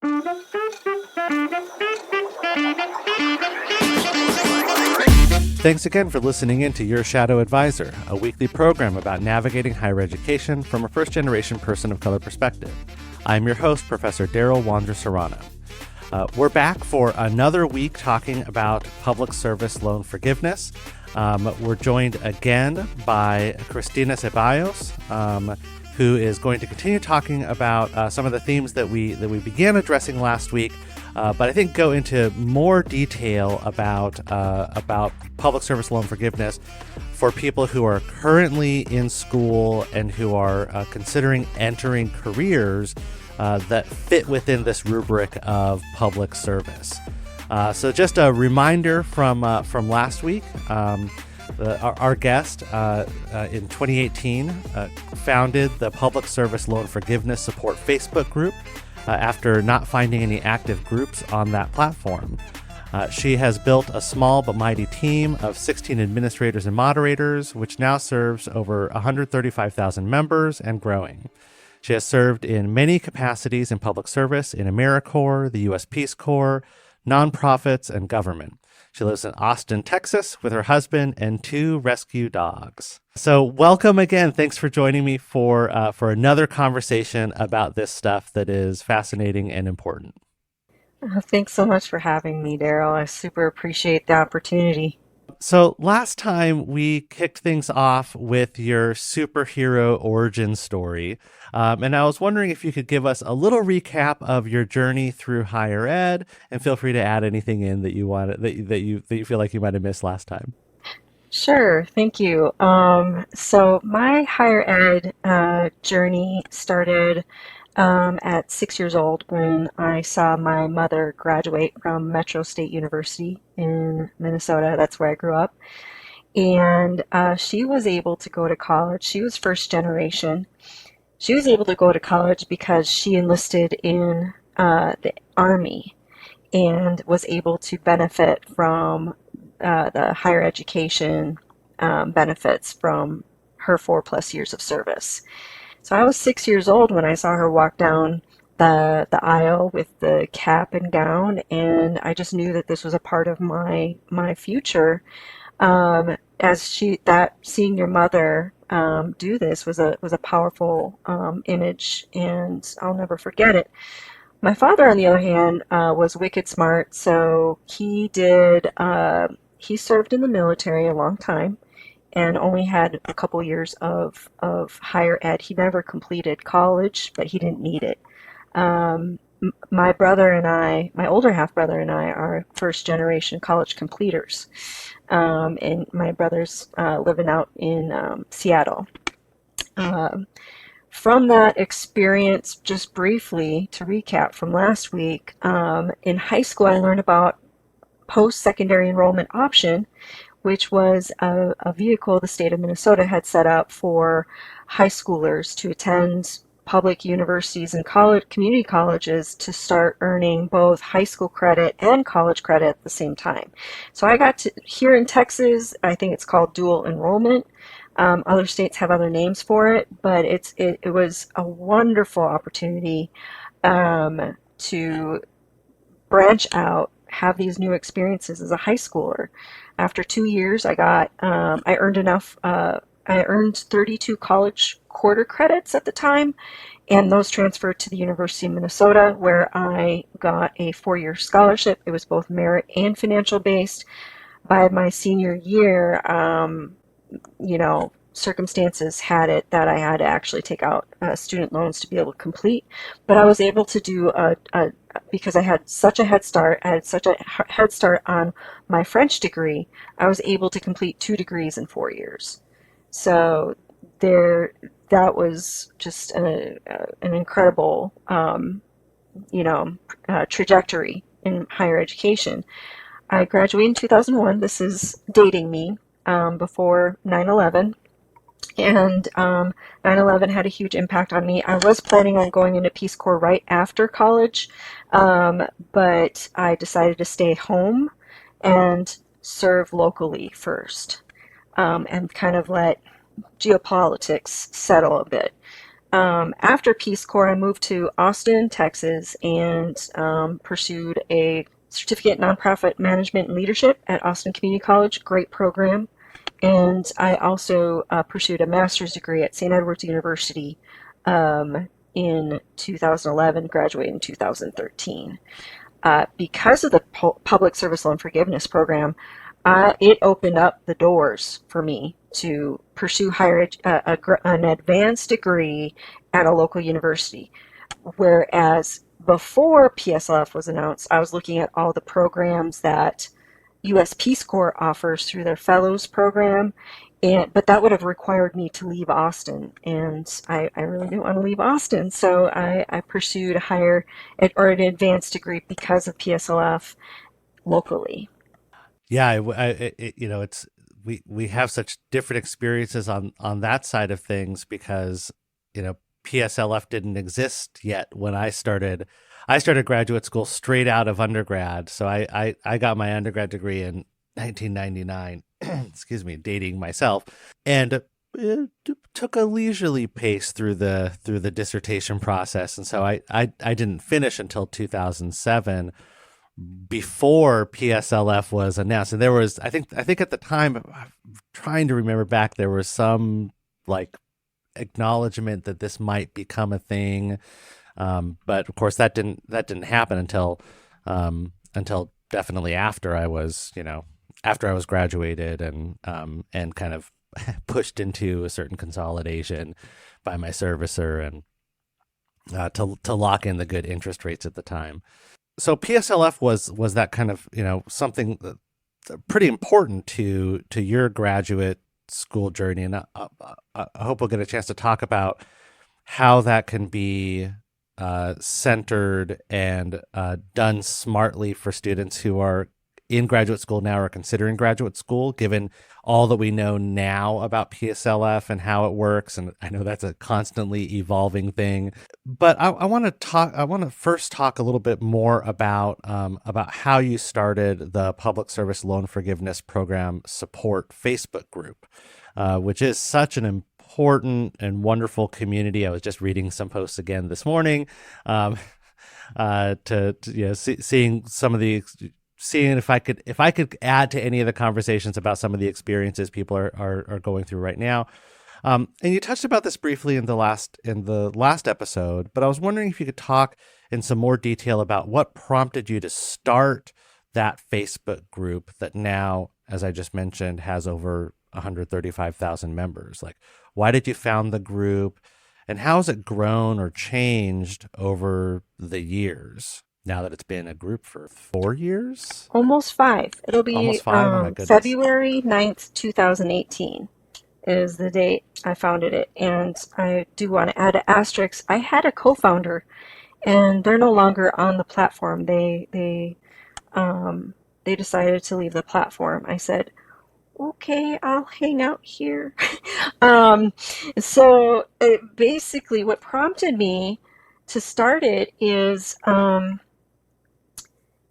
Thanks again for listening in to Your Shadow Advisor, a weekly program about navigating higher education from a first-generation person of color perspective. I'm your host, Professor Daryl Wander-Serrano. We're back for another week talking about public service loan forgiveness. We're joined again by Christina Ceballos, who is going to continue talking about some of the themes that we began addressing last week, but I think go into more detail about public service loan forgiveness for people who are currently in school and who are considering entering careers that fit within this rubric of public service. So just a reminder from last week. Our guest in 2018 founded the Public Service Loan Forgiveness Support Facebook group after not finding any active groups on that platform. She has built a small but mighty team of 16 administrators and moderators, which now serves over 135,000 members and growing. She has served in many capacities in public service in AmeriCorps, the U.S. Peace Corps, nonprofits, and government. She lives in Austin, Texas, with her husband and 2 rescue dogs. So welcome again. Thanks for joining me for another conversation about this stuff that is fascinating and important. Thanks so much for having me, Daryl. I super appreciate the opportunity. So last time we kicked things off with your superhero origin story, and I was wondering if you could give us a little recap of your journey through higher ed, and feel free to add anything in that you want that you feel like you might have missed last time. Sure, thank you. So my higher ed journey started at 6 years old when I saw my mother graduate from Metro State University in Minnesota. That's where I grew up. And she was able to go to college. She was first generation. She was able to go to college because she enlisted in the Army and was able to benefit from the higher education benefits from her 4+ years of service. So I was 6 years old when I saw her walk down the aisle with the cap and gown, and I just knew that this was a part of my future. Seeing your mother do this was a powerful image, and I'll never forget it. My father, on the other hand, was wicked smart, so he served in the military a long time and only had a couple years of higher ed. He never completed college, but he didn't need it. My brother and I, my older half brother and I, are first generation college completers. And my brother's living out in Seattle. From that experience, just briefly to recap from last week, in high school I learned about post-secondary enrollment option, which was a vehicle the state of Minnesota had set up for high schoolers to attend public universities and community colleges to start earning both high school credit and college credit at the same time. So I got to, here in Texas, I think it's called dual enrollment. Other states have other names for it, but it was a wonderful opportunity to branch out, have these new experiences as a high schooler. After 2 years, I earned 32 college quarter credits at the time, and those transferred to the University of Minnesota, where I got a 4-year scholarship. It was both merit and financial based. By my senior year, circumstances had it that I had to actually take out student loans to be able to complete, but I was able to do because I had such a head start on my French degree, I was able to complete 2 degrees in 4 years. So that was just an incredible, trajectory in higher education. I graduated in 2001. This is dating me, before 9/11. And 9/11 had a huge impact on me. I was planning on going into Peace Corps right after college, but I decided to stay home and serve locally first, and kind of let geopolitics settle a bit. After Peace Corps, I moved to Austin, Texas, and pursued a certificate in nonprofit management and leadership at Austin Community College. Great program. And I also pursued a master's degree at St. Edward's University in 2011, graduated in 2013. Because of the Public Service Loan Forgiveness Program, it opened up the doors for me to pursue an advanced degree at a local university. Whereas before PSLF was announced, I was looking at all the programs that U.S. Peace Corps offers through their Fellows program, but that would have required me to leave Austin, and I really didn't want to leave Austin, so I pursued a higher or an advanced degree because of PSLF locally. Yeah, it's we have such different experiences on that side of things because PSLF didn't exist yet when I started. I started graduate school straight out of undergrad, so I got my undergrad degree in 1999. Excuse me, dating myself, and it took a leisurely pace through the dissertation process, and so I didn't finish until 2007 before PSLF was announced. And there was, I think at the time, I'm trying to remember back, there was some like acknowledgement that this might become a thing, but of course that didn't happen until definitely after I was graduated and kind of pushed into a certain consolidation by my servicer and to lock in the good interest rates at the time. So PSLF was that kind of something pretty important to your graduate school journey, and I hope we'll get a chance to talk about how that can be centered and done smartly for students who are in graduate school now or considering graduate school, given all that we know now about PSLF and how it works. And I know that's a constantly evolving thing. But I want to talk. I want to first talk a little bit more about how you started the Public Service Loan Forgiveness Program Support Facebook group, which is such an important and wonderful community. I was just reading some posts again this morning, seeing some of the seeing if I could add to any of the conversations about some of the experiences people are going through right now. And you touched about this briefly in the last episode, but I was wondering if you could talk in some more detail about what prompted you to start that Facebook group that now, as I just mentioned, has over 135,000 members. Like, why did you found the group, and how has it grown or changed over the years? Now that it's been a group for 4 years? Almost five. It'll be Almost five? Oh my goodness. February 9th, 2018 is the date I founded it. And I do want to add an asterisk. I had a co-founder, and they're no longer on the platform. They decided to leave the platform. I said, okay, I'll hang out here. um, basically, what prompted me to start it is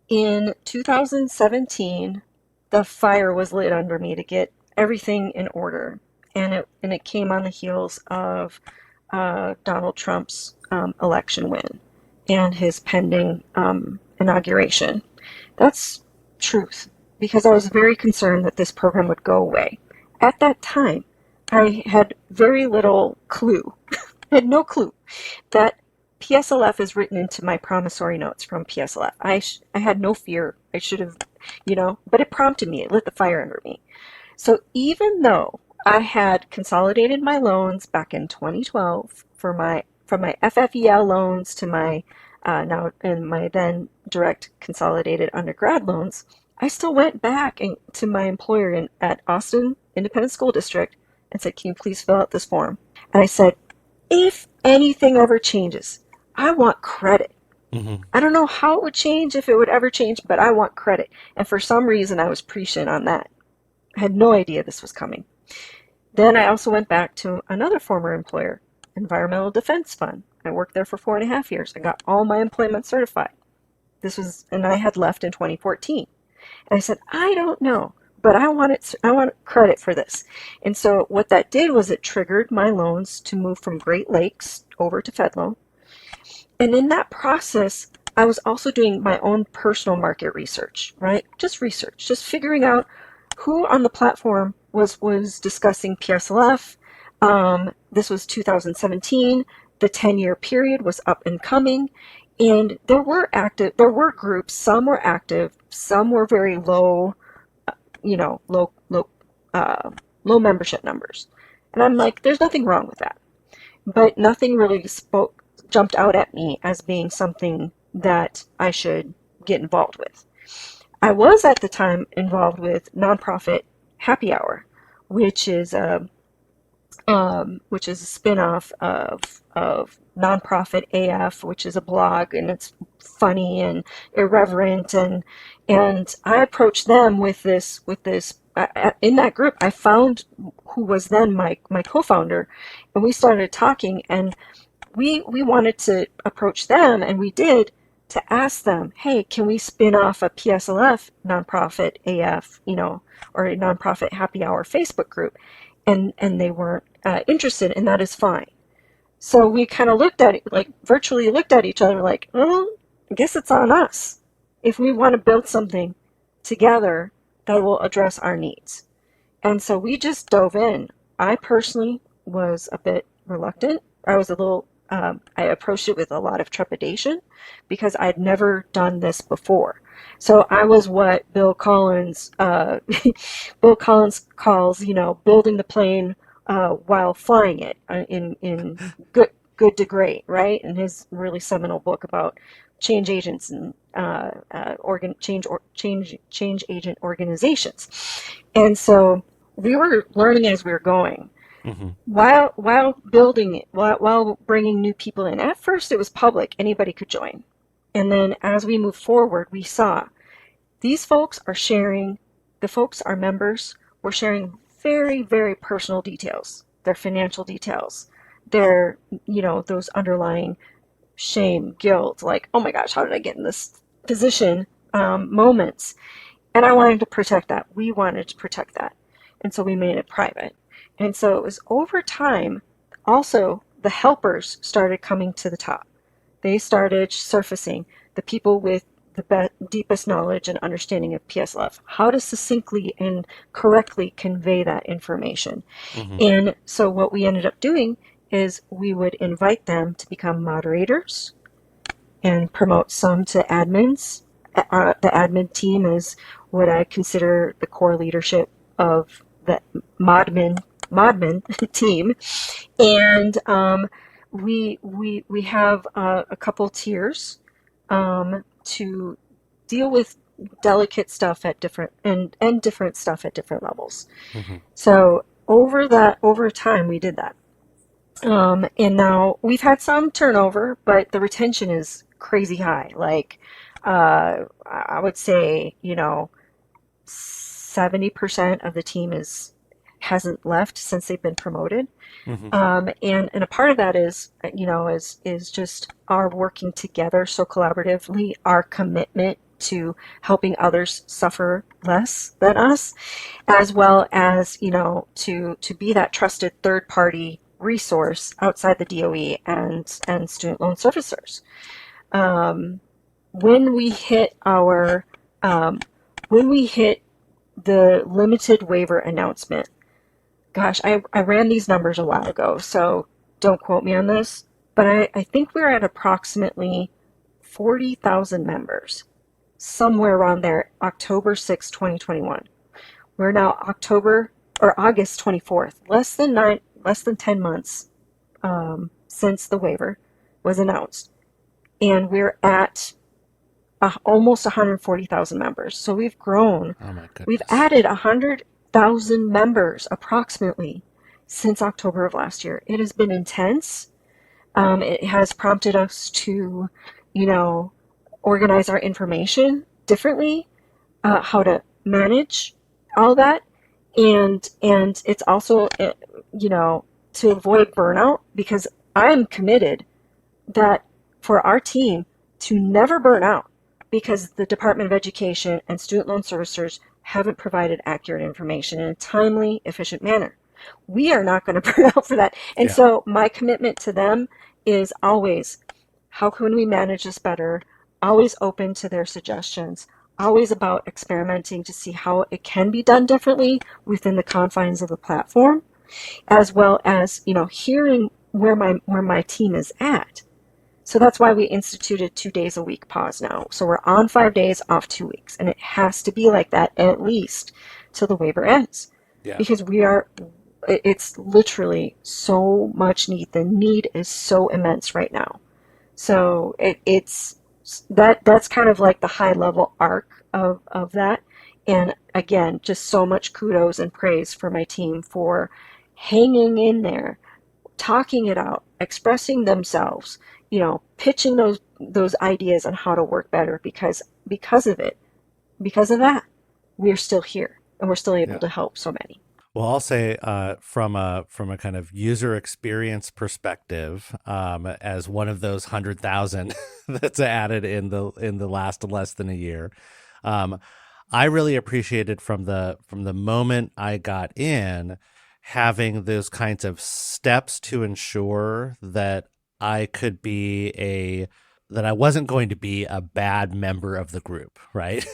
in 2017, the fire was lit under me to get everything in order, and it came on the heels of Donald Trump's election win and his pending inauguration. That's truth, because I was very concerned that this program would go away. At that time, I had very little clue, I had no clue that PSLF is written into my promissory notes from PSLF. I had no fear. I should have, but it prompted me. It lit the fire under me. So even though I had consolidated my loans back in 2012 from my FFEL loans to my now in my then direct consolidated undergrad loans, I still went back to my employer at Austin Independent School District and said, "Can you please fill out this form?" And I said, "If anything ever changes, I want credit." Mm-hmm. I don't know how it would change, if it would ever change, but I want credit. And for some reason, I was prescient on that. I had no idea this was coming. Then I also went back to another former employer, Environmental Defense Fund. I worked there for 4.5 years. I got all my employment certified. And I had left in 2014. And I said, I don't know, but I want credit for this. And so what that did was it triggered my loans to move from Great Lakes over to FedLoan. And in that process, I was also doing my own personal market research, right? Just research, just figuring out who on the platform was discussing PSLF. This was 2017. The 10-year period was up and coming, and there were groups. Some were active, some were very low, low membership numbers. And I'm like, there's nothing wrong with that, but nothing really jumped out at me as being something that I should get involved with. I was at the time involved with nonprofit Happy Hour, which is a spin-off of Nonprofit AF, which is a blog, and it's funny and irreverent, and I approached them with this in that group. I found who was then my co-founder, and we started talking, and we wanted to approach them, and we did, to ask them, hey, can we spin off a PSLF nonprofit AF, or a nonprofit Happy Hour Facebook group? And they weren't interested, and that is fine. So we kind of virtually looked at each other like, well, I guess it's on us if we want to build something together that will address our needs. And so we just dove in. I personally was a bit reluctant. I was a little, I approached it with a lot of trepidation because I'd never done this before. So I was what Bill Collins calls, building the plane while flying it in Good to Great, right? In his really seminal book about change agents and change agent organizations. And so we were learning as we were going. Mm-hmm. While building it, while bringing new people in. At first, it was public; anybody could join. And then, as we moved forward, we saw these folks are sharing. The folks, our members, were sharing very, very personal details, their financial details, their, those underlying shame, guilt, like, oh my gosh, how did I get in this position? Moments. And I wanted to protect that. We wanted to protect that. And so we made it private. And so it was over time, also, the helpers started coming to the top. They started surfacing, the people with the deepest knowledge and understanding of PSLF, how to succinctly and correctly convey that information. Mm-hmm. And so what we ended up doing is we would invite them to become moderators and promote some to admins. The admin team is what I consider the core leadership of the modmin team, and we have a couple tiers to deal with delicate stuff at different and different stuff at different levels. Mm-hmm. So over time we did that, and now we've had some turnover, but the retention is crazy high. Like I would say 70% of the team hasn't left since they've been promoted. Mm-hmm. And a part of that is just our working together so collaboratively, our commitment to helping others suffer less than us, as well as, to be that trusted third party resource outside the DOE and student loan servicers. When we hit the limited waiver announcement, gosh, I ran these numbers a while ago, so don't quote me on this, but I think we're at approximately 40,000 members, somewhere around there, October 6, 2021. We're now August 24th, less than 10 months since the waiver was announced, and we're at almost 140,000 members. So we've grown. Oh my goodness. We've added 100,000 members approximately since October of last year. It has been intense. It has prompted us to, organize our information differently, how to manage all that, and it's also, to avoid burnout, because I'm committed that for our team to never burn out, because the Department of Education and student loan servicers haven't provided accurate information in a timely, efficient manner. We are not going to burn out for that. And so my commitment to them is always, how can we manage this better? Always open to their suggestions, always about experimenting to see how it can be done differently within the confines of the platform, as well as, hearing where my team is at. So that's why we instituted 2 days a week pause now. So we're on 5 days, off 2 weeks. And it has to be like that at least till the waiver ends. Yeah. Because it's literally so much need. The need is so immense right now. So that's kind of like the high level arc of that. And again, just so much kudos and praise for my team for hanging in there, talking it out, expressing themselves, pitching those ideas on how to work better because of it, because of that, we're still here and we're still able Yeah. to help so many. Well, I'll say from a kind of user experience perspective, as one of those 100,000 that's added in the last less than a year, um, I really appreciated from the moment I got in, having those kinds of steps to ensure that I could be a that I wasn't going to be a bad member of the group, right?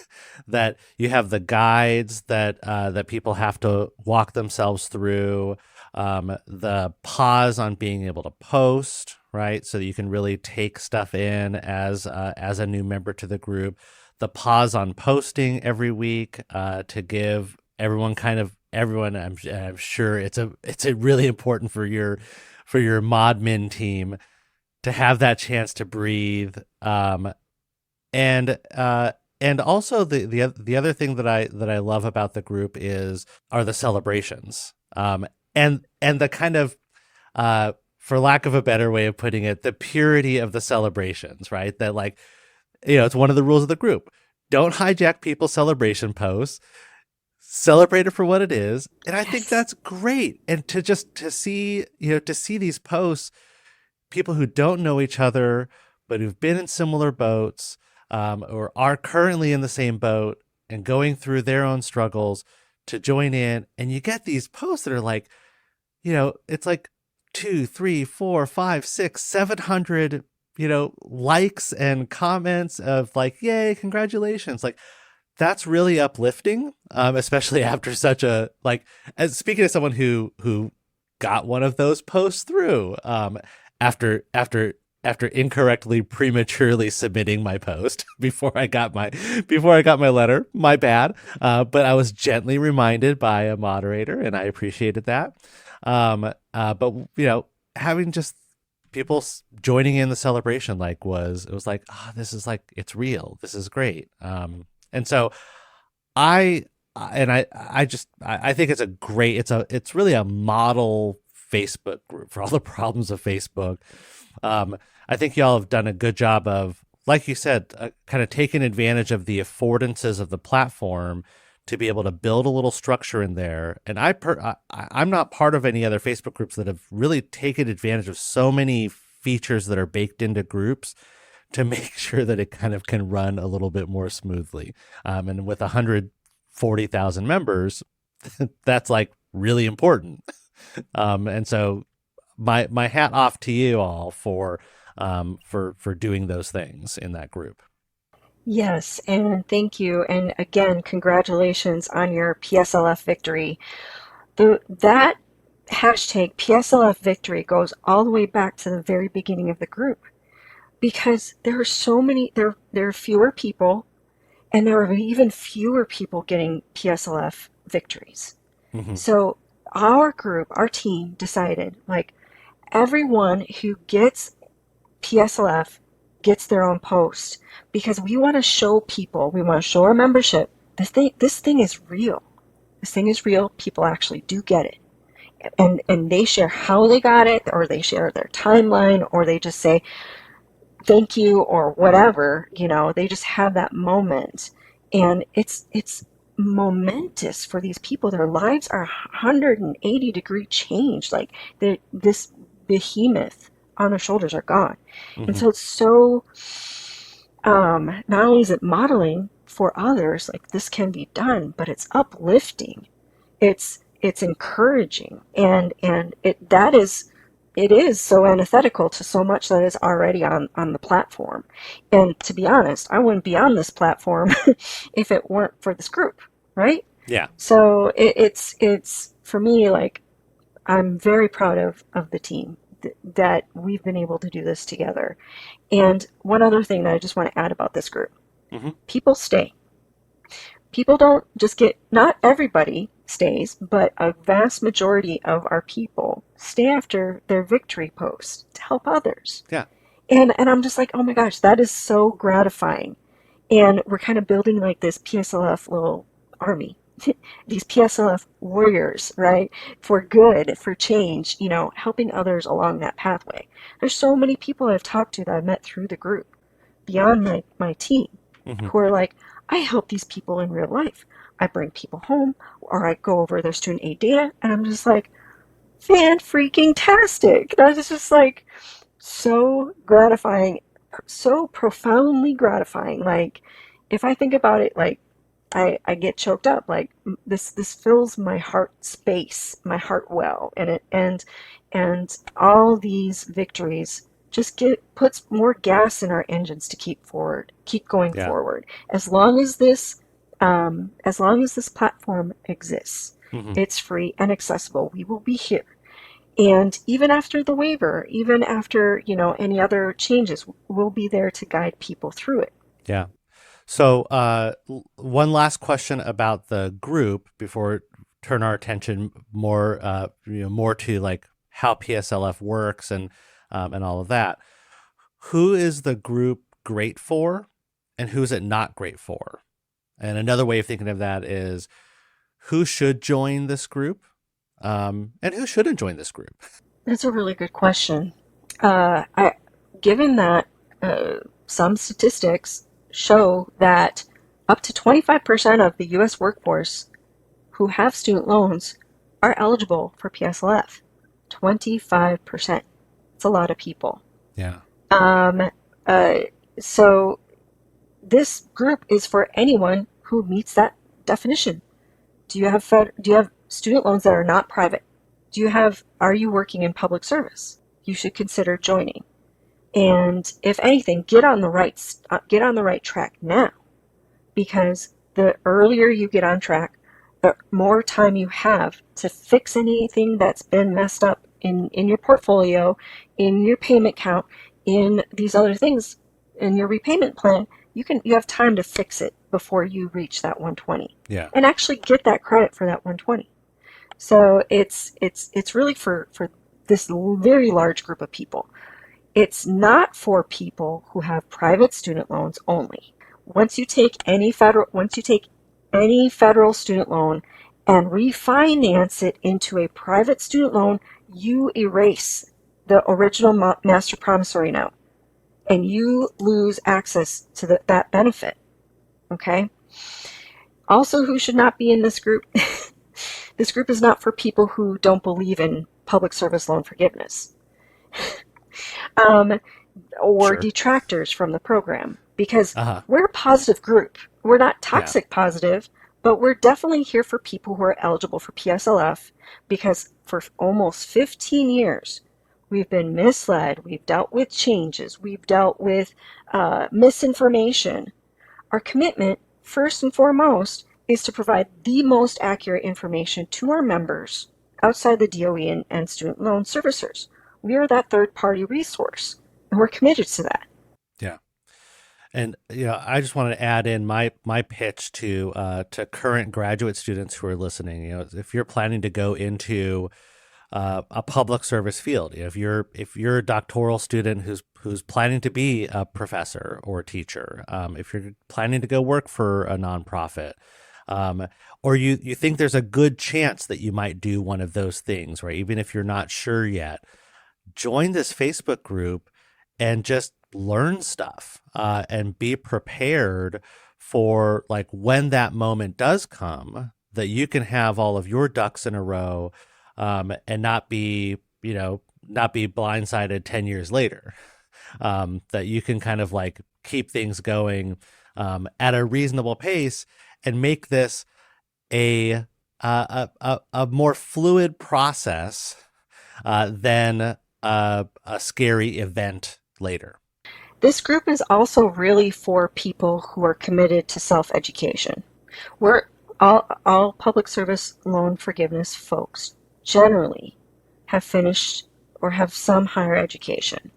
That you have the guides that people have to walk themselves through, the pause on being able to post, right? So that you can really take stuff in as a new member to the group. The pause on posting every week to give everyone. I'm sure it's a really important for your modmin team to have that chance to breathe. And and also the other thing that I love about the group are the celebrations. And the kind of for lack of a better way of putting it, the purity of the celebrations, right? That, like, it's one of the rules of the group. Don't hijack people's celebration posts. Celebrate it for what it is. And I think Yes. that's great. And to see, to see these posts, people who don't know each other, but who've been in similar boats, or are currently in the same boat and going through their own struggles, to join in. And you get these posts that are like, it's like 2, 3, 4, 5, 6, 700, likes and comments of like, yay, congratulations. Like, that's really uplifting, especially after such a, like, as speaking to someone who got one of those posts through, after incorrectly prematurely submitting my post before I got my letter. My bad. But I was gently reminded by a moderator, and I appreciated that. But having just people joining in the celebration, like, it was like, this is like, it's real. This is great. And so I I think it's really a model Facebook group for all the problems of Facebook. I think y'all have done a good job of, like you said, kind of taking advantage of the affordances of the platform to be able to build a little structure in there. And I'm not part of any other Facebook groups that have really taken advantage of so many features that are baked into groups to make sure that it kind of can run a little bit more smoothly. And with 140,000 members, that's like really important. And so my hat off to you all for doing those things in that group. Yes, and thank you. And again, congratulations on your PSLF victory. That hashtag PSLF victory goes all the way back to the very beginning of the group because there are so many, there are fewer people, and there are even fewer people getting PSLF victories. Mm-hmm. So our group, our team decided, like, everyone who gets PSLF gets their own post because we want to show people, we want to show our membership, this thing is real. This thing is real. People actually do get it. And they share how they got it, or they share their timeline, or they just say thank you or whatever, they just have that moment. And it's momentous for these people. Their lives are 180-degree change. Like, this behemoth on their shoulders are gone. And Mm-hmm. so it's so, not only is it modeling for others, like, this can be done, but it's uplifting. It's encouraging. And that is it is so antithetical to so much that is already on the platform. And to be honest, I wouldn't be on this platform if it weren't for this group, right? Yeah. So it's for me, like, I'm very proud of the team that we've been able to do this together. And one other thing that I just want to add about this group, Hmm. people stay. People don't just get, not everybody stays, but a vast majority of our people stay after their victory post to help others. Yeah. And I'm just like, oh my gosh, that is so gratifying. And we're kind of building like this PSLF little army, these PSLF warriors, right? For good, for change, helping others along that pathway. There's so many people I've talked to that I've met through the group, beyond my team, Hmm. who are like, I help these people in real life. I bring people home, or I go over their student aid data, and I'm just like, fan freaking tastic. That is just like so gratifying, so profoundly gratifying. Like, if I think about it, like, I get choked up. Like, this fills my heart space, my heart well, and all these victories just puts more gas in our engines to keep going Yeah. forward. As long as this platform exists, Hmm. it's free and accessible. We will be here. And even after the waiver, even after, any other changes, we'll be there to guide people through it. Yeah. So, one last question about the group before we turn our attention more, more to like how PSLF works and all of that. Who is the group great for, and who's it not great for? And another way of thinking of that is who should join this group, and who shouldn't join this group. That's a really good question. Given that some statistics show that up to 25% of the U.S. workforce who have student loans are eligible for PSLF. 25%. It's a lot of people. Yeah. Um, uh, so this group is for anyone who meets that definition. Do you have student loans that are not private? Are you working in public service? You should consider joining. And if anything, get on the right track now, because the earlier you get on track, the more time you have to fix anything that's been messed up in your portfolio, in your payment count, in these other things, in your repayment plan. You have time to fix it before you reach that 120 Yeah. and actually get that credit for that 120. So it's really for this very large group of people. It's not for people who have private student loans only. Once you take any federal student loan and refinance it into a private student loan, you erase the original master promissory note and you lose access to that benefit. Okay? Also, who should not be in this group? This group is not for people who don't believe in public service loan forgiveness. Um, or Sure. detractors from the program, because Uh huh. we're a positive group. We're not Yeah. toxic positive, but we're definitely here for people who are eligible for PSLF, because for almost 15 years, we've been misled. We've dealt with changes. We've dealt with misinformation. Our commitment, first and foremost, is to provide the most accurate information to our members outside the DOE and student loan servicers. We are that third party resource, and we're committed to that. Yeah. And I just wanted to add in my pitch to current graduate students who are listening. If you're planning to go into a public service field, if you're a doctoral student who's planning to be a professor or a teacher, if you're planning to go work for a nonprofit, um, or you think there's a good chance that you might do one of those things, right? Even if you're not sure yet, join this Facebook group and just learn stuff and be prepared for like when that moment does come that you can have all of your ducks in a row and not be blindsided 10 years later. That you can kind of like keep things going at a reasonable pace and make this a more fluid process than a scary event later. This group is also really for people who are committed to self-education. We're all public service loan forgiveness folks generally have finished or have some higher education.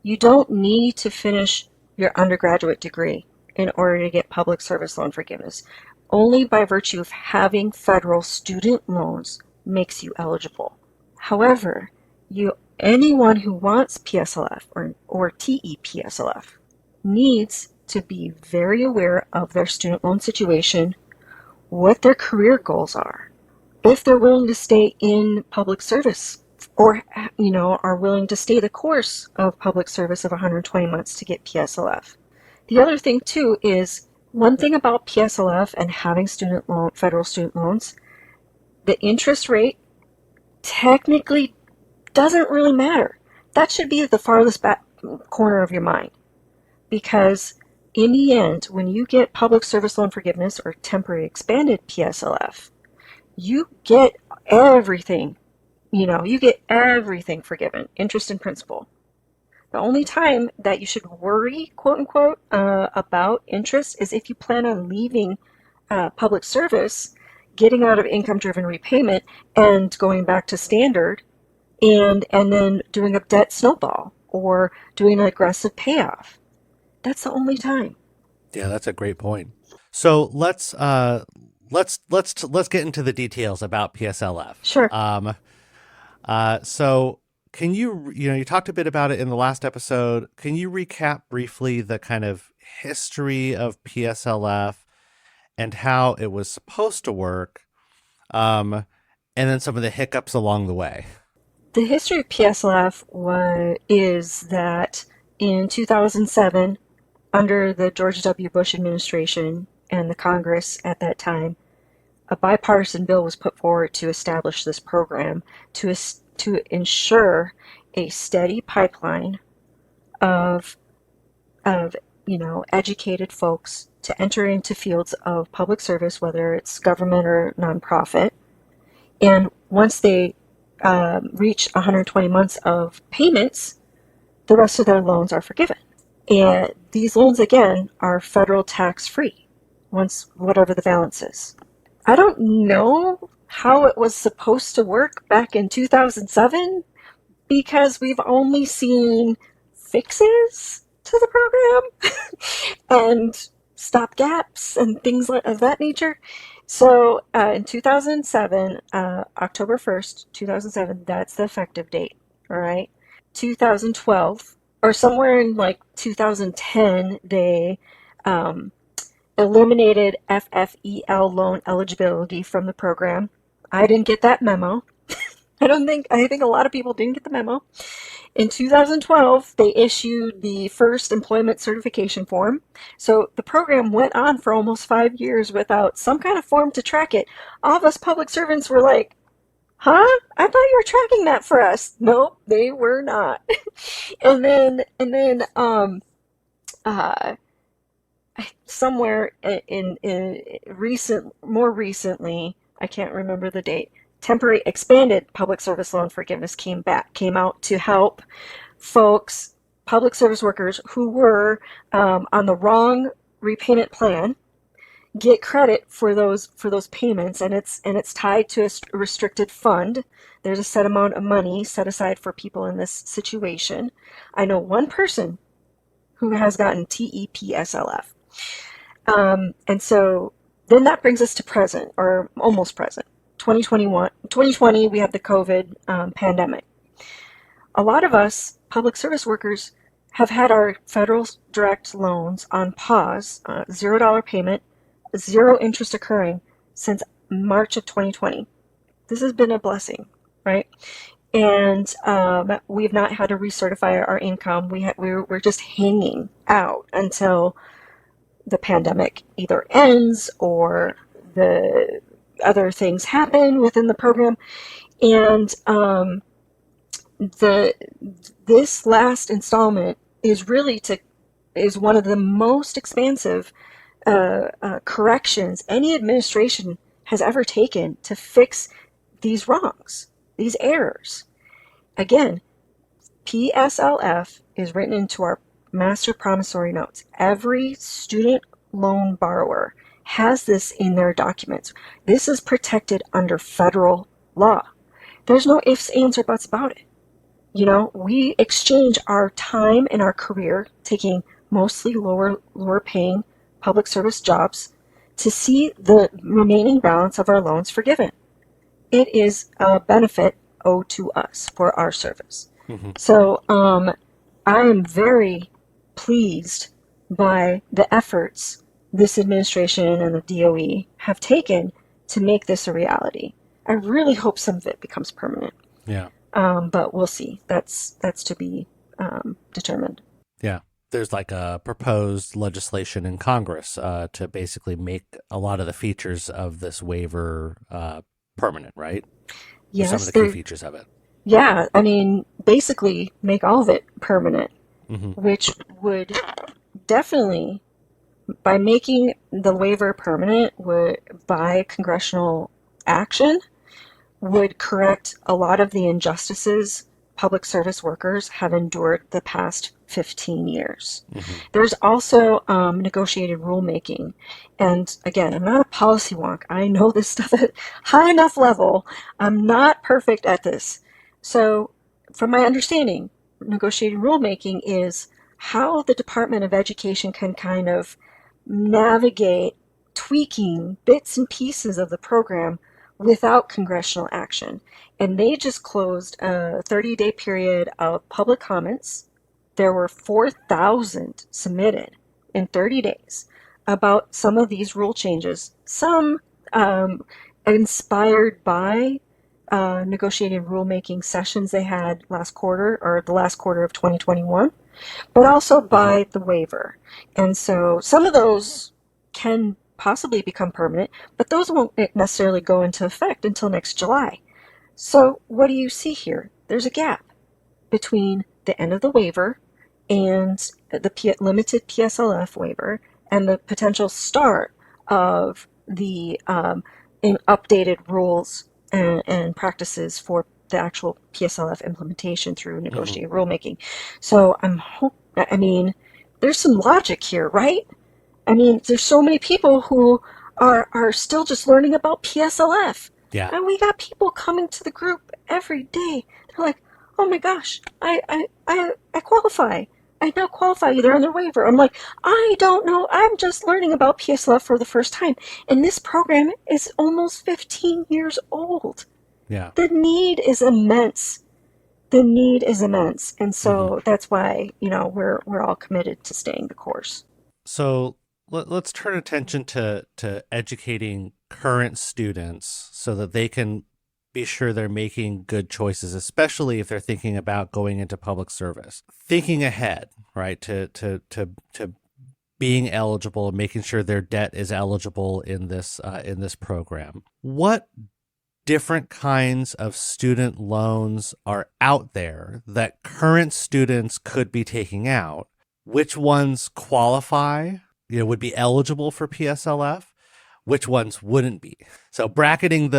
You don't need to finish your undergraduate degree in order to get public service loan forgiveness. Only by virtue of having federal student loans makes you eligible. However, anyone who wants PSLF or TEPSLF needs to be very aware of their student loan situation, what their career goals are, if they're willing to stay in public service or are willing to stay the course of public service of 120 months to get PSLF. The other thing too is one thing about PSLF and having federal student loans, the interest rate technically doesn't really matter. That should be at the farthest back corner of your mind, because in the end, when you get public service loan forgiveness or temporary expanded PSLF, you get everything. You get everything forgiven, interest and principal. The only time that you should worry, quote unquote, about interest is if you plan on leaving public service, getting out of income-driven repayment, and going back to standard, and then doing a debt snowball or doing an aggressive payoff. That's the only time. Yeah, that's a great point. So let's get into the details about PSLF. Sure. So can you talked a bit about it in the last episode. Can you recap briefly the kind of history of PSLF and how it was supposed to work, and then some of the hiccups along the way? The history of PSLF is that in 2007, under the George W. Bush administration and the Congress at that time, a bipartisan bill was put forward to establish this program to ensure a steady pipeline of educated folks to enter into fields of public service, whether it's government or nonprofit. And once they reach 120 months of payments, the rest of their loans are forgiven. And these loans, again, are federal tax-free, once whatever the balance is. I don't know how it was supposed to work back in 2007, because we've only seen fixes to the program and stopgaps and things of that nature. So in 2007, October 1st, 2007, that's the effective date, all right? 2012, or somewhere in like 2010, they eliminated FFEL loan eligibility from the program. I didn't get that memo. I think a lot of people didn't get the memo. In 2012, they issued the first employment certification form. So the program went on for almost 5 years without some kind of form to track it. All of us public servants were like, huh? I thought you were tracking that for us. Nope, they were not. and then somewhere more recently, I can't remember the date, temporary expanded public service loan forgiveness came out to help folks, public service workers who were on the wrong repayment plan, get credit for those payments, and it's tied to a restricted fund. There's a set amount of money set aside for people in this situation. I know one person who has gotten TEPSLF. And so then that brings us to present, or almost present, 2020, we have the COVID pandemic. A lot of us public service workers have had our federal direct loans on pause, $0 payment, zero interest occurring since March of 2020. This has been a blessing, right? And we've not had to recertify our income. We're just hanging out until the pandemic either ends or the other things happen within the program. And this last installment is one of the most expansive corrections any administration has ever taken to fix these wrongs, these errors. Again, PSLF is written into our master promissory notes. Every student loan borrower has this in their documents. This is protected under federal law. There's no ifs, ands, or buts about it. You know, we exchange our time and our career, taking mostly lower paying public service jobs, to see the remaining balance of our loans forgiven. It is a benefit owed to us for our service. Hmm. So I am very pleased by the efforts this administration and the DOE have taken to make this a reality. I really hope some of it becomes permanent, Yeah. but we'll see. That's to be determined. Yeah. There's like a proposed legislation in Congress to basically make a lot of the features of this waiver permanent, right? Or some of Yes, the key there. features of it. Yeah, I mean, basically make all of it permanent, Hmm. which would definitely, by making the waiver permanent, would by congressional action, would correct a lot of the injustices public service workers have endured the past 15 years. Hmm. There's also negotiated rulemaking. And again, I'm not a policy wonk. I know this stuff at high enough level. I'm not perfect at this. So, from my understanding, negotiated rulemaking is how the Department of Education can kind of navigate tweaking bits and pieces of the program without congressional action. And they just closed a 30-day period of public comments. There were 4,000 submitted in 30 days about some of these rule changes, some um, inspired by negotiated rulemaking sessions they had last quarter or the last quarter of 2021, but also Hmm. by the waiver. And so some of those can possibly become permanent, but those won't necessarily go into effect until next July. So what do you see here? There's a gap between the end of the waiver and the limited PSLF waiver and the potential start of the updated rules and practices for the actual PSLF implementation through Hmm. negotiated rulemaking. So I mean, there's some logic here, right? I mean, there's so many people who are still just learning about PSLF. Yeah. And we got people coming to the group every day. They're like, oh my gosh, I qualify. I now qualify. They're on their waiver. I'm like, I don't know. I'm just learning about PSLF for the first time. And this program is almost 15 years old. Yeah. The need is immense. The need is immense. And Hmm. so that's why, we're all committed to staying the course. So let's turn attention to educating current students so that they can be sure they're making good choices, especially if they're thinking about going into public service. Thinking ahead, right, to being eligible, making sure their debt is eligible in this program. What different kinds of student loans are out there that current students could be taking out? Which ones qualify, would be eligible for PSLF? Which ones wouldn't be? So bracketing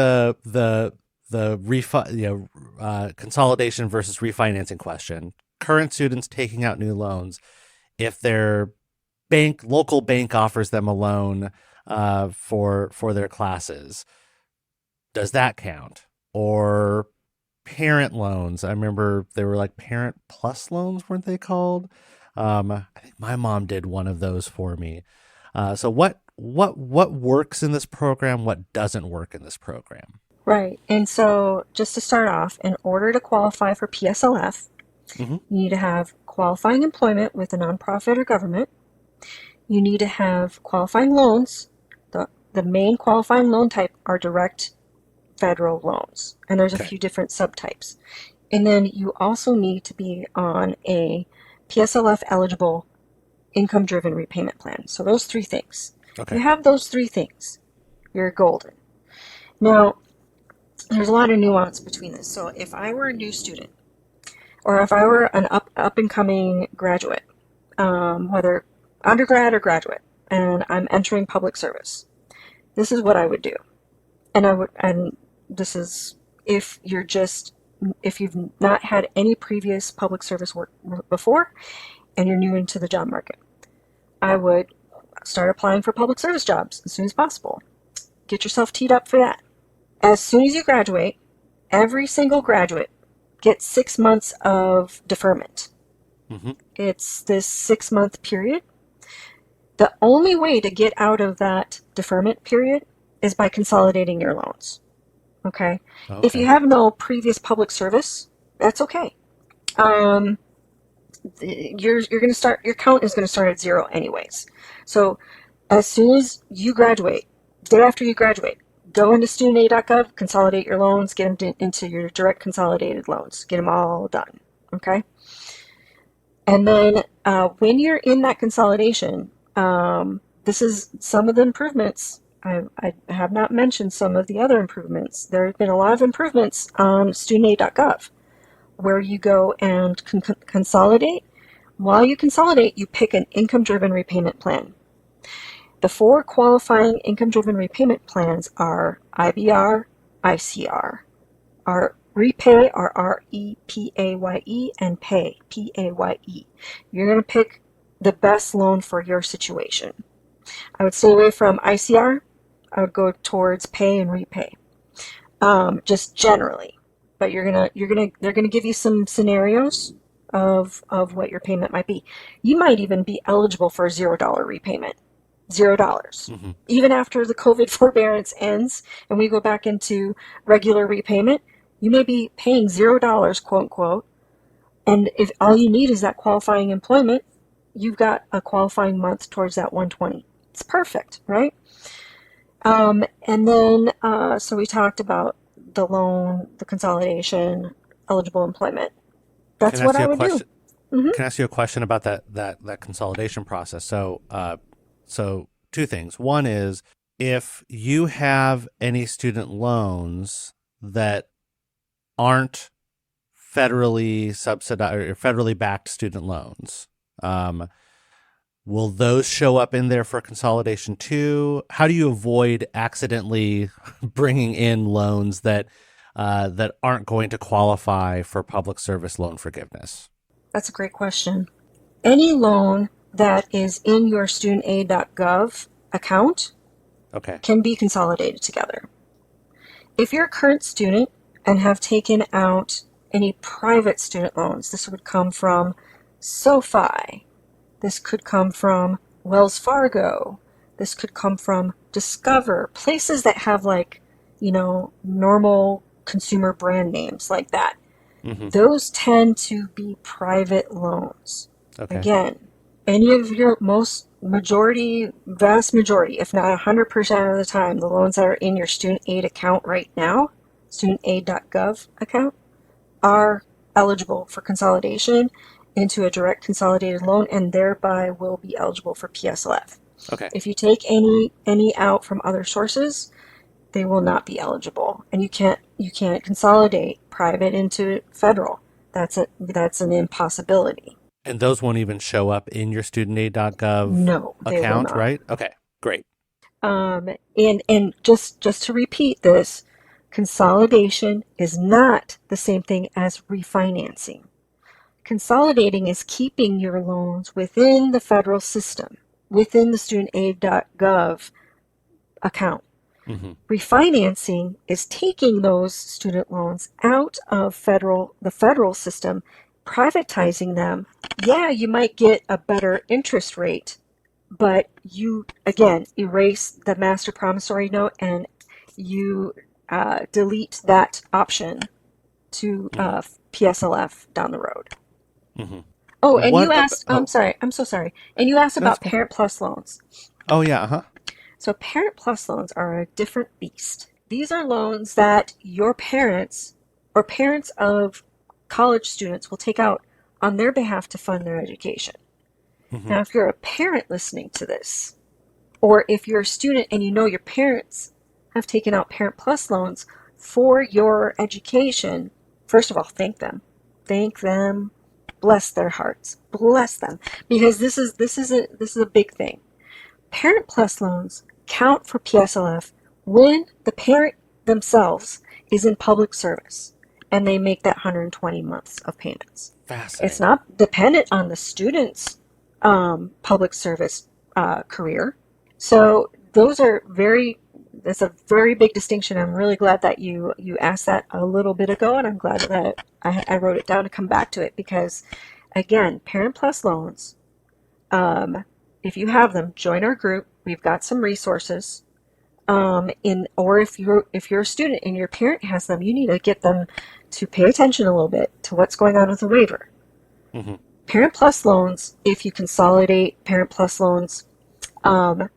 consolidation versus refinancing question. Current students taking out new loans, if their local bank offers them a loan for their classes, does that count? Or parent loans? I remember they were like Parent Plus loans, weren't they called? I think my mom did one of those for me. So what works in this program? What doesn't work in this program? Right. And so, just to start off, in order to qualify for PSLF, Hmm. you need to have qualifying employment with a nonprofit or government. You need to have qualifying loans. The main qualifying loan type are direct federal loans, and there's a Okay. few different subtypes. And then you also need to be on a PSLF eligible income driven repayment plan. So, those three things. If you Okay. have those three things, you're golden. Now, there's a lot of nuance between this. So if I were a new student, or if I were an up and coming graduate, whether undergrad or graduate, and I'm entering public service, this is what I would do. And this is if you're just if you've not had any previous public service work before and you're new into the job market, I would start applying for public service jobs as soon as possible. Get yourself teed up for that. As soon as you graduate, every single graduate gets 6 months of deferment. Mm-hmm. It's this 6-month period. The only way to get out of that deferment period is by consolidating your loans. Okay? If you Okay. have no previous public service, that's okay. Um, you're going to start, your count is going to start at 0 anyways. So as soon as you graduate, day after you graduate, go into studentaid.gov, consolidate your loans, get them into your direct consolidated loans, get them all done. Okay? And then when you're in that consolidation, this is some of the improvements. I have not mentioned some of the other improvements. There have been a lot of improvements on studentaid.gov where you go and consolidate. While you consolidate, you pick an income-driven repayment plan. The 4 qualifying income-driven repayment plans are IBR, ICR. Our repay are REPAYE and pay, PAYE. You're going to pick the best loan for your situation. I would stay away from ICR. I would go towards pay and repay, just generally. But they're gonna give you some scenarios of what your payment might be. You might even be eligible for a $0 repayment. $0. Mm-hmm. Even after the COVID forbearance ends and we go back into regular repayment, you may be paying $0, quote unquote. And if all you need is that qualifying employment, you've got a qualifying month towards that 120. It's perfect, right? And then, so we talked about the loan, the consolidation, eligible employment. That's Can I what ask I you a would do. question? Hmm. Can I ask you a question about that consolidation process? So 2 things. One is, if you have any student loans that aren't federally subsidized or federally backed student loans, will those show up in there for consolidation too? How do you avoid accidentally bringing in loans that aren't going to qualify for public service loan forgiveness? That's a great question. Any loan that is in your studentaid.gov account Okay. can be consolidated together. If you're a current student and have taken out any private student loans, this would come from SoFi. This could come from Wells Fargo. This could come from Discover, places that have normal consumer brand names like that. Mm-hmm. Those tend to be private loans. Okay. Again, any of your vast majority, if not 100% of the time, the loans that are in your student aid account right now, studentaid.gov account, are eligible for consolidation into a direct consolidated loan and thereby will be eligible for PSLF. Okay. If you take any out from other sources, they will not be eligible, and you can't consolidate private into federal. That's an impossibility. And those won't even show up in your studentaid.gov No, they will account, not. right? Okay, great. And just to repeat this, consolidation is not the same thing as refinancing. Consolidating is keeping your loans within the federal system, within the studentaid.gov account. Mm-hmm. Refinancing is taking those student loans out of the federal system, privatizing them. Yeah, you might get a better interest rate, but you, again, erase the master promissory note and you delete that option to PSLF down the road. Mm-hmm. Oh, and you What asked, I'm oh, sorry, I'm so sorry. And you asked that's about cool. Parent Plus loans. Oh, yeah, uh-huh. So Parent Plus loans are a different beast. These are loans that your parents or parents of college students will take out on their behalf to fund their education. Mm-hmm. Now, if you're a parent listening to this, or if you're a student and you know your parents have taken out Parent Plus loans for your education, first of all, thank them. Thank them. Bless their hearts. Bless them. Because this is a big thing. Parent Plus loans count for PSLF when the parent themselves is in public service. and they make that 120 months of payments. It's Fascinating. not dependent on the student's public service career. So that's a very big distinction. I'm really glad that you asked that a little bit ago, and I'm glad that I wrote it down to come back to it because, again, Parent Plus loans, um, if you have them, join our group. We've got some resources. Or if you're a student and your parent has them, you need to get them to pay attention a little bit to what's going on with the waiver. Hmm. Parent Plus loans, if you consolidate Parent Plus loans, um,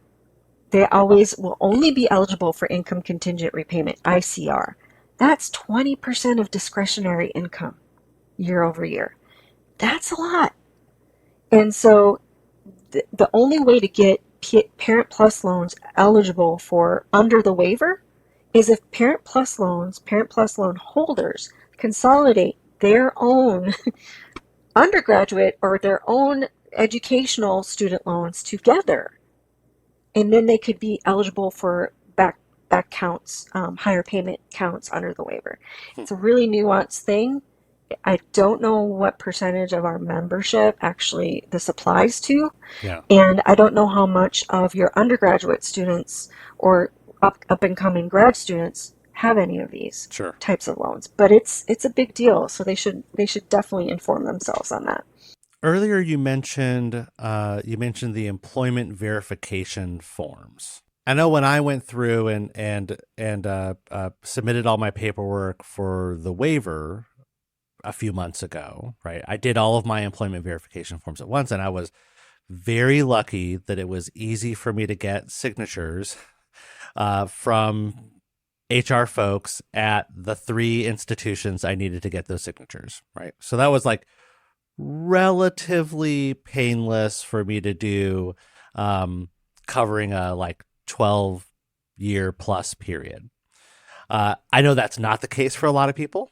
they always will only be eligible for income contingent repayment, ICR. That's 20% of discretionary income year over year. That's a lot. And so the only way to get Parent Plus loans eligible for under the waiver is if Parent Plus loan holders consolidate their own undergraduate or their own educational student loans together, and then they could be eligible for back counts, higher payment counts under the waiver. It's a really nuanced thing. I don't know what percentage of our membership actually this applies to, Yeah, and I don't know how much of your undergraduate students or up and coming grad students have any of these sure. types of loans. But it's a big deal, so they should definitely inform themselves on that. Earlier, you mentioned the employment verification forms. I know when I went through and submitted all my paperwork for the waiver a few months ago, right? I did all of my employment verification forms at once, and I was very lucky that it was easy for me to get signatures from HR folks at the three institutions I needed to get those signatures, right? So that was like relatively painless for me to do, covering a like 12-year plus period. I know that's not the case for a lot of people,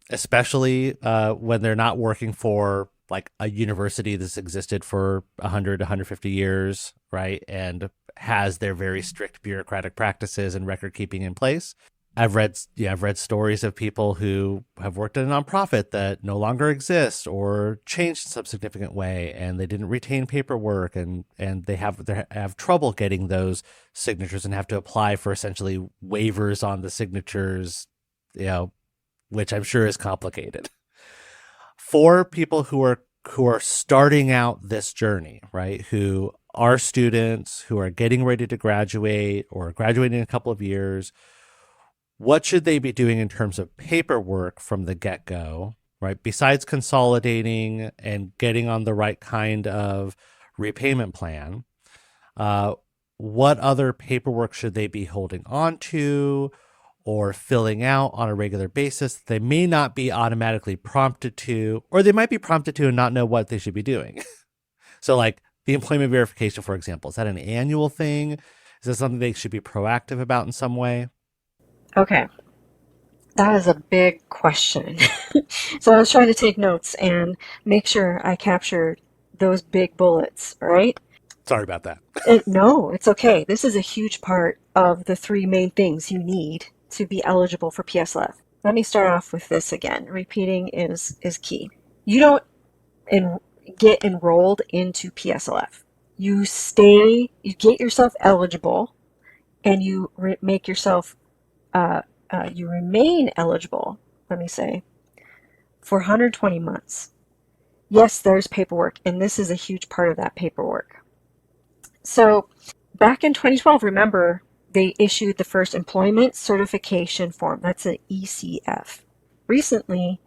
especially when they're not working for like a university that's existed for 100, 150 years, right? And has their very strict bureaucratic practices and record keeping in place. I've read stories of people who have worked at a nonprofit that no longer exists or changed in some significant way, and they didn't retain paperwork, and they have trouble getting those signatures and have to apply for essentially waivers on the signatures, you know, which I'm sure is complicated. For people who are starting out this journey, right? Who are students who are getting ready to graduate or graduating in a couple of years, what should they be doing in terms of paperwork from the get-go, right? Besides consolidating and getting on the right kind of repayment plan, uh, what other paperwork should they be holding on to or filling out on a regular basis? They may not be automatically prompted to, or they might be prompted to and not know what they should be doing. So, like the employment verification, for example, is that an annual thing? Is that something they should be proactive about in some way? Okay, that is a big question. So I was trying to take notes and make sure I captured those big bullets, right? Sorry about that. No, it's okay. This is a huge part of the three main things you need to be eligible for PSLF. Let me start off with this again. Repeating is key. You don't en- get enrolled into PSLF. You get yourself eligible, and make yourself, uh, you remain eligible, let me say, for 120 months. Yes, there's paperwork, and this is a huge part of that paperwork. So back in 2012, remember, they issued the first employment certification form. That's an ECF. Recently,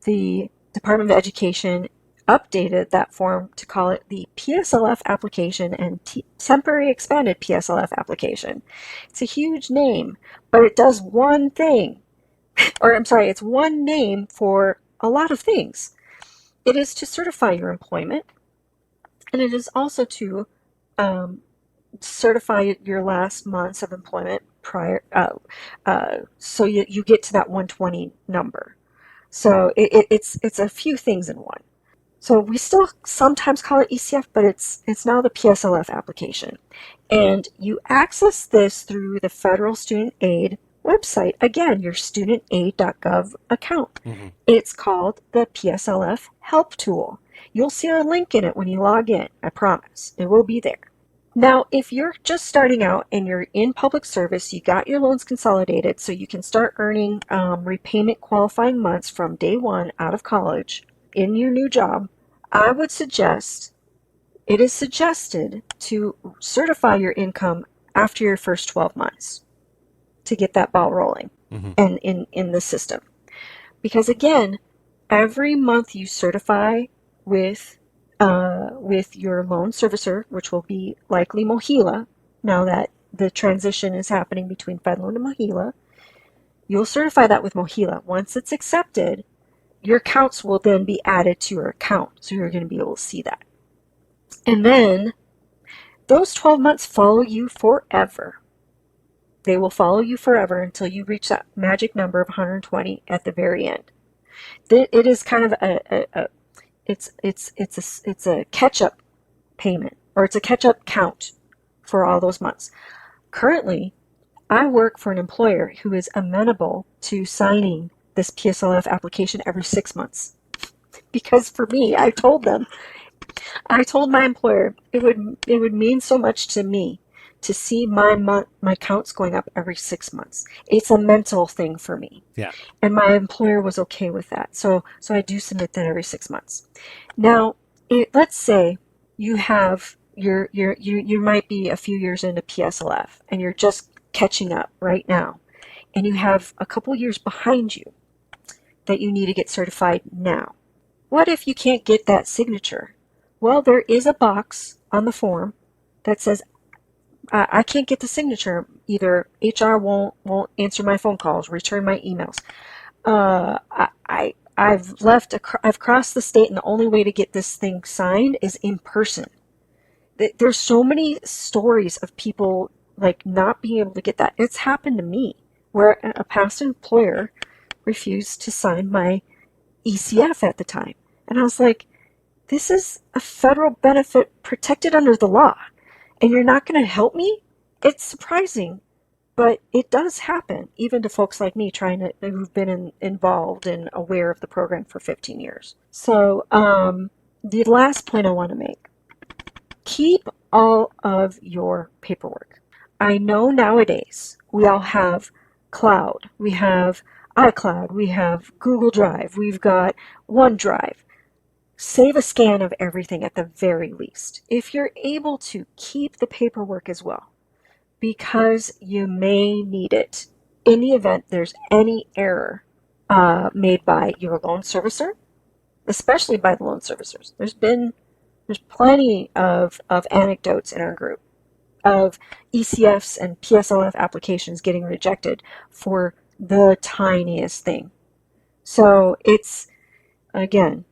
the Department of Education updated that form to call it the PSLF application and temporary expanded PSLF application. It's a huge name, but it does one thing, or I'm sorry, it's one name for a lot of things. It is to certify your employment, and it is also to um, certify your last months of employment prior, so you get to that 120 number. So it's a few things in one. So we still sometimes call it ECF, but it's now the PSLF application. And you access this through the federal student aid website. Again, your studentaid.gov account. Hmm. It's called the PSLF Help Tool. You'll see a link in it when you log in. I promise. It will be there. Now, if you're just starting out and you're in public service, you got your loans consolidated so you can start earning repayment qualifying months from day one out of college in your new job, I would suggest, it is suggested to certify your income after your first 12 months to get that ball rolling Hmm. and in the system. Because again, every month you certify with with your loan servicer, which will be likely Mohila, now that the transition is happening between FedLoan and Mohila, you'll certify that with Mohila. Once it's accepted, your accounts will then be added to your account, so you're going to be able to see that. And then those 12 months follow you forever. They will follow you forever until you reach that magic number of 120 at the very end. It is kind of it's a catch up payment, or it's a catch up count for all those months. Currently, I work for an employer who is amenable to signing this PSLF application every 6 months. Because for me, I told my employer it would mean so much to me to see my counts going up every 6 months. It's a mental thing for me. Yeah. And my employer was okay with that. So I do submit that every 6 months. Now, let's say you have you might be a few years into PSLF and you're just catching up right now, and you have a couple years behind you that you need to get certified now. What if you can't get that signature? Well, there is a box on the form that says I can't get the signature. Either HR won't answer my phone calls, return my emails. I've crossed the state, and the only way to get this thing signed is in person. There's so many stories of people like not being able to get that. It's happened to me where a past employer refused to sign my ECF at the time. And I was like, this is a federal benefit protected under the law, and you're not going to help me? It's surprising, but it does happen, even to folks like me who've been involved and aware of the program for 15 years. So the last point I want to make, keep all of your paperwork. I know nowadays we all have cloud, we have iCloud, we have Google Drive, we've got OneDrive. Save a scan of everything at the very least. If you're able to, keep the paperwork as well, because you may need it in the event there's any error made by your loan servicer, especially by the loan servicers. There's plenty of anecdotes in our group of ECFs and PSLF applications getting rejected for the tiniest thing. So it's, again,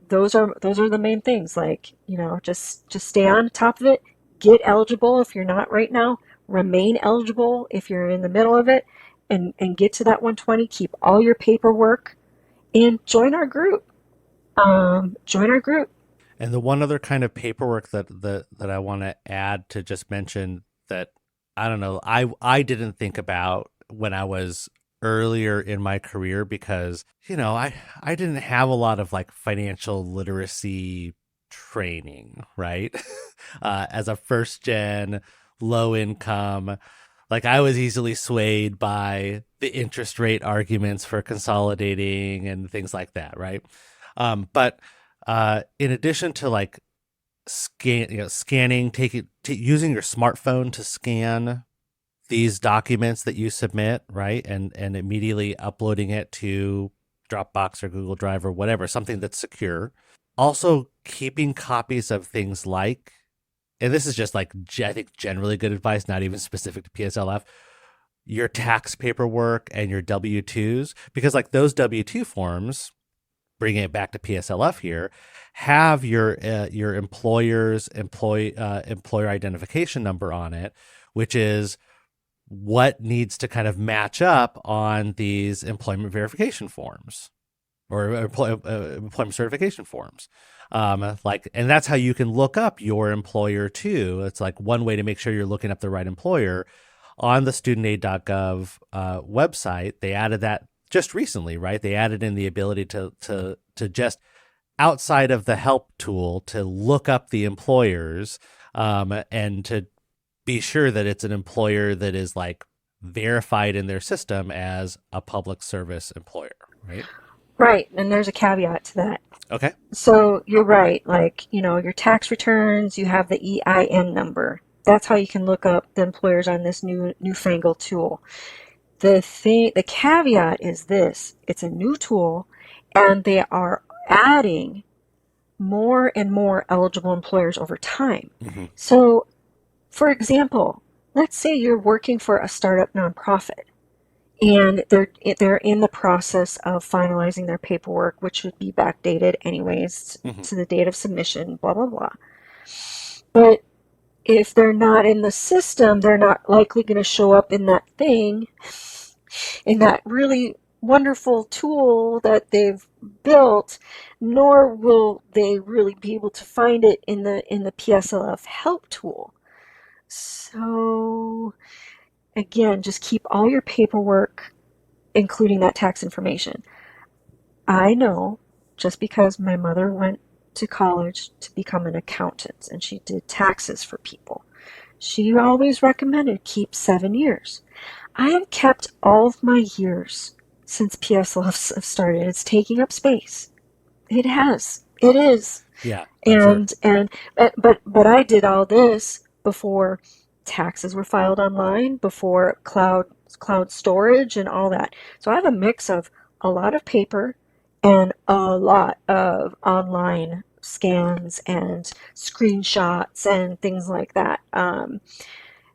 those are the main things. Like, just stay on top of it. Get eligible if you're not right now. Remain eligible if you're in the middle of it, and get to that 120. Keep all your paperwork and join our group. Join our group. And the one other kind of paperwork that I want to add to just mention that I don't know, I didn't think about when I was earlier in my career, because I didn't have a lot of like financial literacy training, right? As a first gen low income, like I was easily swayed by the interest rate arguments for consolidating and things like that, right? But in addition to like scanning, using your smartphone to scan these documents that you submit, right, and immediately uploading it to Dropbox or Google Drive or whatever, something that's secure. Also, keeping copies of things like, and this is just like I think generally good advice, not even specific to PSLF, your tax paperwork and your W-2s, because like those W-2 forms, bringing it back to PSLF here, have your employer's employer identification number on it, which is what needs to kind of match up on these employment verification forms or employment certification forms. And that's how you can look up your employer too. It's like one way to make sure you're looking up the right employer. on the studentaid.gov website, they added that just recently, right? They added in the ability to just outside of the help tool to look up the employers and to be sure that it's an employer that is like verified in their system as a public service employer, right? Right, and there's a caveat to that. Okay. So you're right, like, your tax returns, you have the EIN number. That's how you can look up the employers on this newfangled tool. The caveat is this, it's a new tool and they are adding more and more eligible employers over time. Mm-hmm. So, for example, let's say you're working for a startup nonprofit and they're in the process of finalizing their paperwork, which would be backdated anyways Mm-hmm. to the date of submission, blah blah blah. But if they're not in the system, they're not likely going to show up in that thing, in that really wonderful tool that they've built, nor will they really be able to find it in the PSLF help tool. So again, just keep all your paperwork, including that tax information. I know just because my mother went to college to become an accountant and she did taxes for people. She always recommended keep 7 years. I have kept all of my years since PSLF have started. It's taking up space. It has. It is. Yeah, I'm sure. But I did all this before taxes were filed online, before cloud storage and all that. So I have a mix of a lot of paper and a lot of online scans and screenshots and things like that.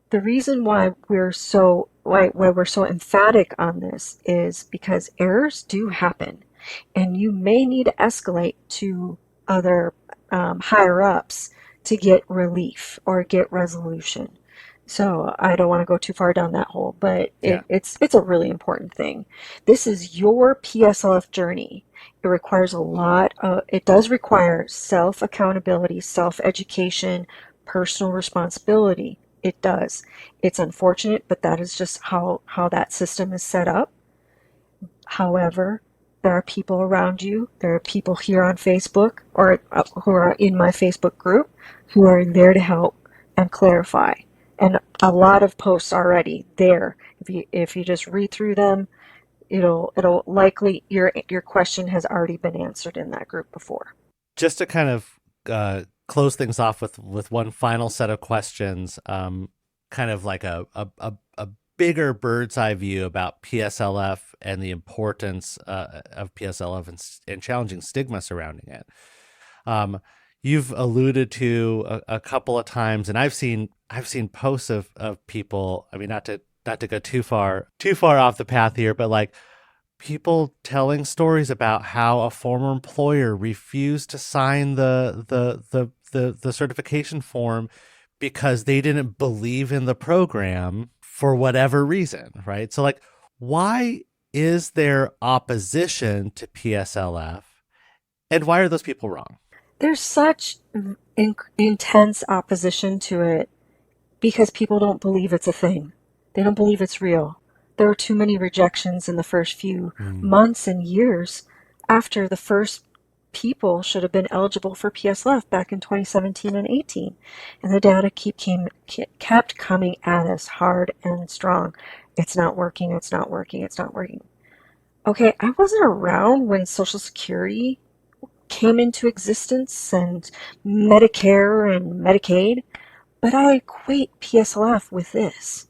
The reason why we're so emphatic on this is because errors do happen, and you may need to escalate to other higher ups to get relief or get resolution. So I don't want to go too far down that hole, but Yeah. it's a really important thing. This is your PSLF journey. It requires a lot of, it does require self accountability, self education, personal responsibility. It does. It's unfortunate, but that is just how that system is set up. However, there are people around you. There are people here on Facebook or who are in my Facebook group who are there to help and clarify. And a lot of posts already there. If you just read through them, it'll likely your question has already been answered in that group before. Just to kind of close things off with one final set of questions, kind of like a bigger bird's eye view about PSLF and the importance of PSLF and challenging stigma surrounding it. You've alluded to a couple of times, and I've seen posts of people. I mean, not to go too far off the path here, but like people telling stories about how a former employer refused to sign the certification form because they didn't believe in the program for whatever reason, right? So like, why is there opposition to PSLF, and why are those people wrong? There's such intense opposition to it because people don't believe it's a thing. They don't believe it's real. There were too many rejections in the first few months and years after the first people should have been eligible for PSLF back in 2017 and 18. And the data kept coming at us hard and strong. It's not working, it's not working, it's not working. Okay, I wasn't around when Social Security came into existence and Medicare and Medicaid, but I equate PSLF with this.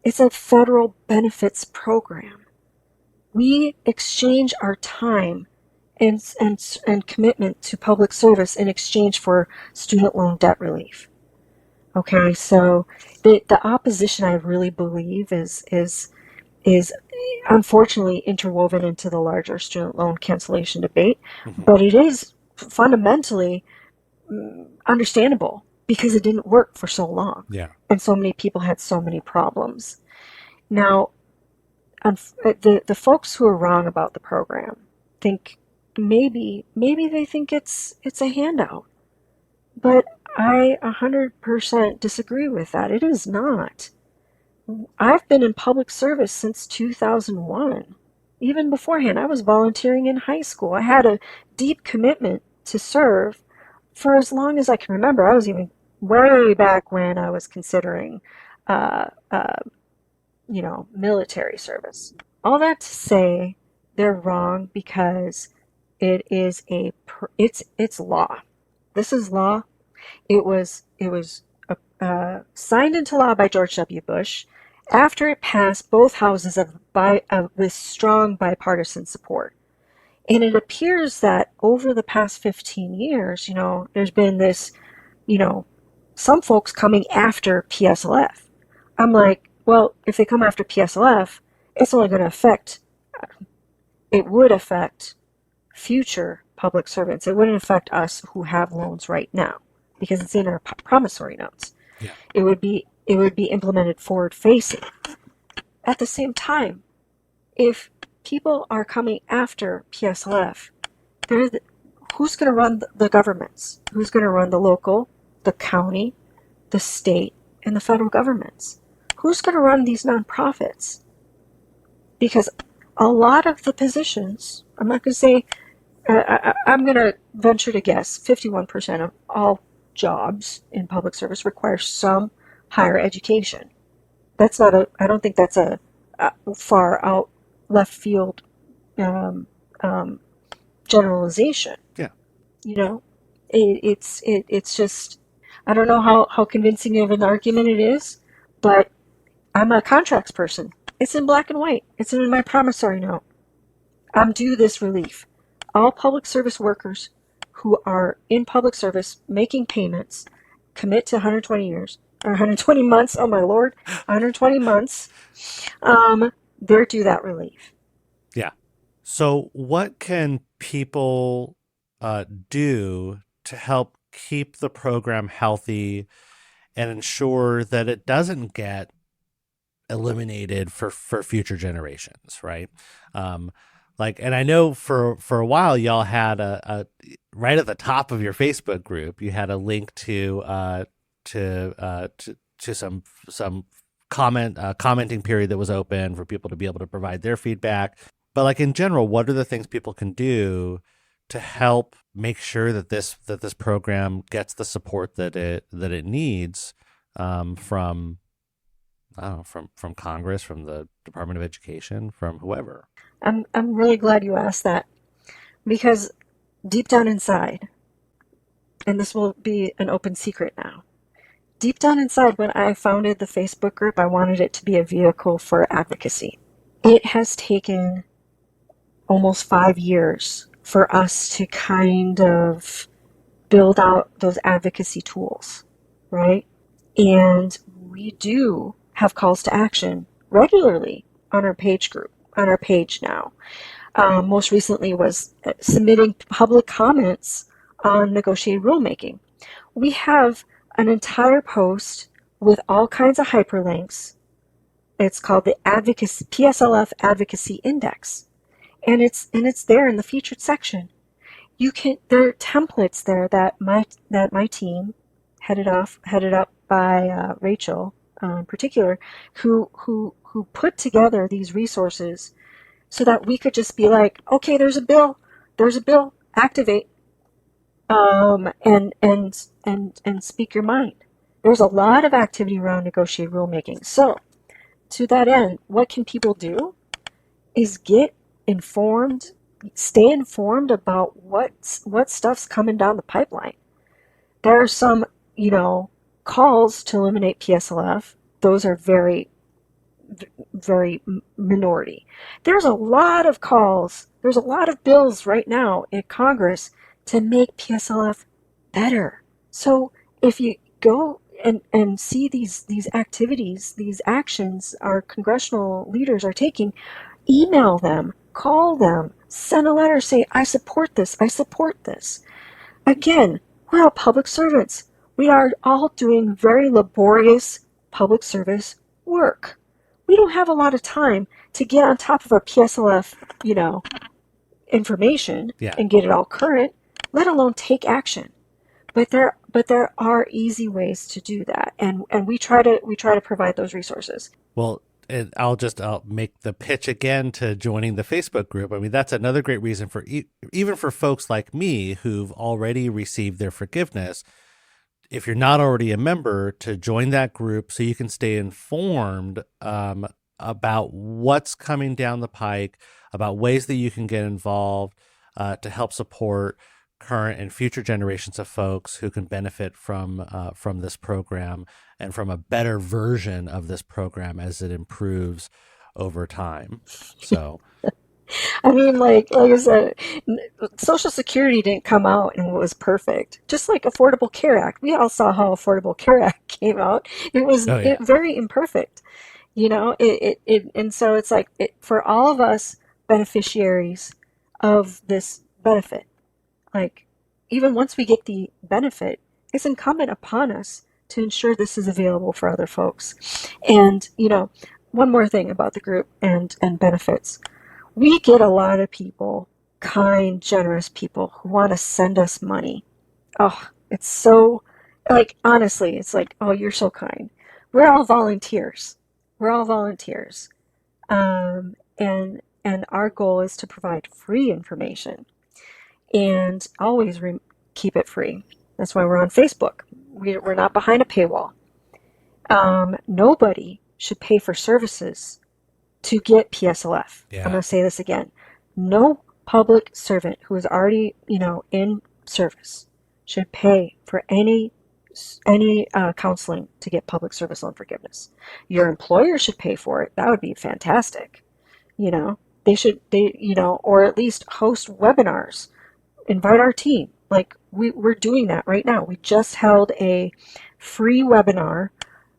It's a federal benefits program. We exchange our time and commitment to public service in exchange for student loan debt relief. Okay, so the opposition I really believe is unfortunately interwoven into the larger student loan cancellation debate, but it is fundamentally understandable because it didn't work for so long. Yeah. And so many people had so many problems. Now, the folks who are wrong about the program think maybe they think it's a handout. But I 100% disagree with that. It is not. I've been in public service since 2001. Even beforehand, I was volunteering in high school. I had a deep commitment to serve for as long as I can remember. I was even way back when I was considering, uh, uh, military service. All that to say, they're wrong because it's law. This is law. It was signed into law by George W. Bush after it passed both houses with strong bipartisan support. And it appears that over the past 15 years, there's been this, you know, some folks coming after PSLF. I'm like, well, if they come after PSLF, it's only going to it would affect future public servants. It wouldn't affect us who have loans right now because it's in our promissory notes. Yeah. It would be implemented forward facing. At the same time, if people are coming after PSLF, who's going to run the governments? Who's going to run the local, the county, the state, and the federal governments? Who's going to run these nonprofits? Because a lot of the positions, I'm not going to say, I'm going to venture to guess 51% of all jobs in public service require some higher education. I don't think that's a far out left field um, um, generalization. Yeah. You know, it's just, I don't know how convincing of an argument it is, but I'm a contracts person. It's in black and white. It's in my promissory note. I'm due this relief. All public service workers who are in public service making payments commit to 120 years or 120 months. Oh my Lord, 120 months. They're due that relief. Yeah. So, what can people do to help keep the program healthy and ensure that it doesn't get eliminated for future generations, right? Um, and I know for a while y'all had a right at the top of your Facebook group, you had a link to some commenting period that was open for people to be able to provide their feedback. But like in general, what are the things people can do to help make sure that this program gets the support that it needs from I don't know, from Congress, from the Department of Education, from whoever. I'm really glad you asked that because deep down inside, and this will be an open secret now, deep down inside, when I founded the Facebook group, I wanted it to be a vehicle for advocacy. It has taken almost 5 years for us to kind of build out those advocacy tools, right? And we do have calls to action regularly on our page now. Most recently was submitting public comments on negotiated rulemaking. We have an entire post with all kinds of hyperlinks. It's called the PSLF Advocacy Index, and it's there in the featured section. There are templates there that my team headed up by Rachel in particular, who put together these resources so that we could just be like, okay, there's a bill, activate, and speak your mind. There's a lot of activity around negotiated rulemaking. So, to that end, what can people do is get informed, stay informed about what stuff's coming down the pipeline. There are some, calls to eliminate PSLF. Those are very, very minority. There's a lot of calls. There's a lot of bills right now in Congress to make PSLF better. So if you go and see these activities, these actions our congressional leaders are taking, email them, call them, send a letter, say, I support this, I support this. Again, we're all public servants. We are all doing very laborious public service work. We don't have a lot of time to get on top of our PSLF, information Yeah. and get it all current, let alone take action. but there are easy ways to do that, and we try to provide those resources. Well, I'll make the pitch again to joining the Facebook group. I mean, that's another great reason for even for folks like me who've already received their forgiveness. If you're not already a member, to join that group so you can stay informed about what's coming down the pike, about ways that you can get involved to help support current and future generations of folks who can benefit from this program and from a better version of this program as it improves over time. So, I mean, like I said, Social Security didn't come out and was perfect. Just like Affordable Care Act, we all saw how Affordable Care Act came out. It was oh yeah, very imperfect, and so it's like for all of us beneficiaries of this benefit, like even once we get the benefit, it's incumbent upon us to ensure this is available for other folks. And one more thing about the group and benefits. We get a lot of people, kind, generous people who want to send us money. Oh, it's so, like, honestly, it's like, oh, you're so kind. We're all volunteers. We're all volunteers. And our goal is to provide free information and always keep it free. That's why we're on Facebook. We're not behind a paywall. Nobody should pay for services to get PSLF. I'm yeah. going to say this again. No public servant who is already, in service should pay for any counseling to get public service loan forgiveness. Your employer should pay for it. That would be fantastic. You know, or at least host webinars. Invite our team. Like we're doing that right now. We just held a free webinar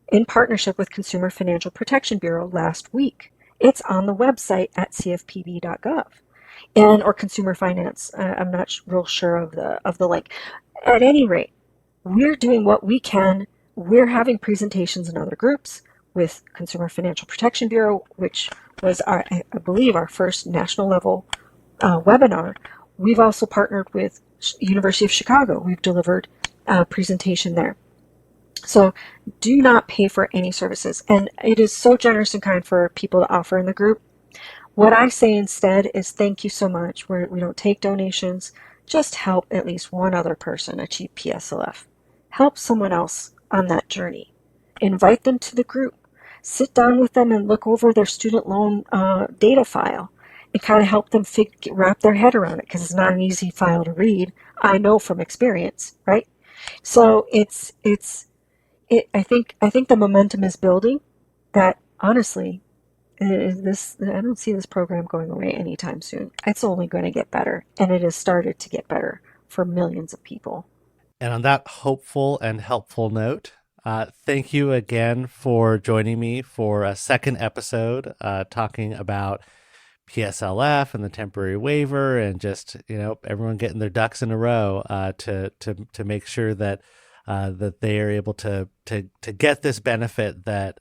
in partnership with Consumer Financial Protection Bureau last week. It's on the website at cfpb.gov or Consumer Finance. I'm not real sure of the link. At any rate, we're doing what we can. We're having presentations in other groups with Consumer Financial Protection Bureau, which was I believe our first national level webinar. We've also partnered with University of Chicago. We've delivered a presentation there. So do not pay for any services. And it is so generous and kind for people to offer in the group. What I say instead is thank you so much. We don't take donations. Just help at least one other person achieve PSLF. Help someone else on that journey. Invite them to the group. Sit down with them and look over their student loan data file and kind of help them wrap their head around it, because it's not an easy file to read. I know from experience, right? So I think the momentum is building. That honestly, I don't see this program going away anytime soon. It's only going to get better, and it has started to get better for millions of people. And on that hopeful and helpful note, thank you again for joining me for a second episode talking about PSLF and the temporary waiver, and just everyone getting their ducks in a row to make sure that that they are able to get this benefit that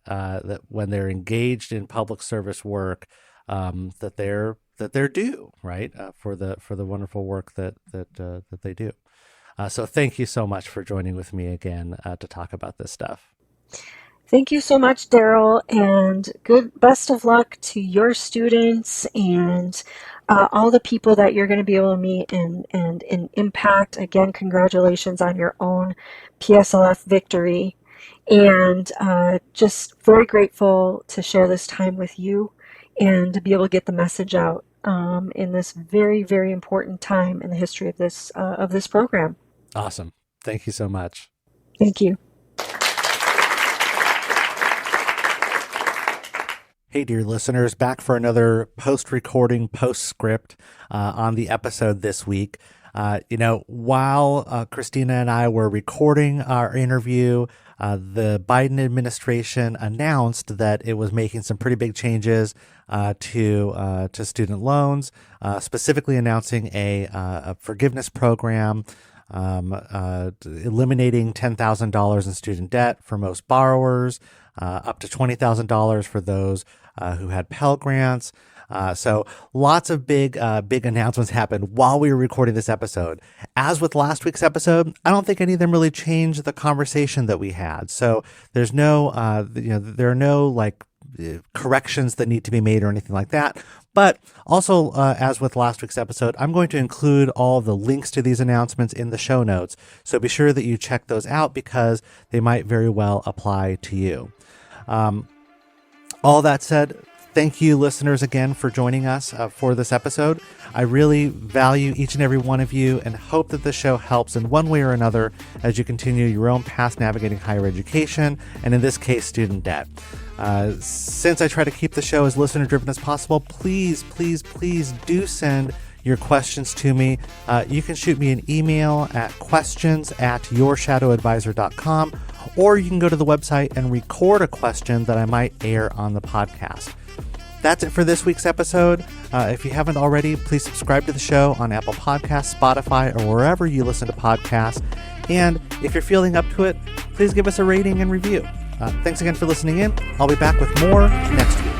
when they're engaged in public service work, that they're due, right, for the wonderful work that they do. So thank you so much for joining with me again to talk about this stuff. Thank you so much, Daryl, and best of luck to your students and all the people that you're going to be able to meet and impact. Again, congratulations on your own PSLF victory, and just very grateful to share this time with you and to be able to get the message out in this very, very important time in the history of this program. Awesome. Thank you so much. Thank you. Hey, dear listeners, back for another post-recording postscript on the episode this week. While Christina and I were recording our interview, the Biden administration announced that it was making some pretty big changes to student loans, specifically announcing a forgiveness program eliminating $10,000 in student debt for most borrowers, up to $20,000 for those who had Pell Grants. So lots of big announcements happened while we were recording this episode. As with last week's episode, I don't think any of them really changed the conversation that we had. So there's no, there are no like corrections that need to be made or anything like that. But also, as with last week's episode, I'm going to include all the links to these announcements in the show notes. So be sure that you check those out because they might very well apply to you. All that said, thank you, listeners, again for joining us for this episode. I really value each and every one of you and hope that the show helps in one way or another as you continue your own path navigating higher education, and in this case, student debt. Since I try to keep the show as listener-driven as possible, please do send your questions to me. You can shoot me an email at questions@yourshadowadvisor.com, or you can go to the website and record a question that I might air on the podcast. That's it for this week's episode. If you haven't already, please subscribe to the show on Apple Podcasts, Spotify, or wherever you listen to podcasts. And if you're feeling up to it, please give us a rating and review. Thanks again for listening in. I'll be back with more next week.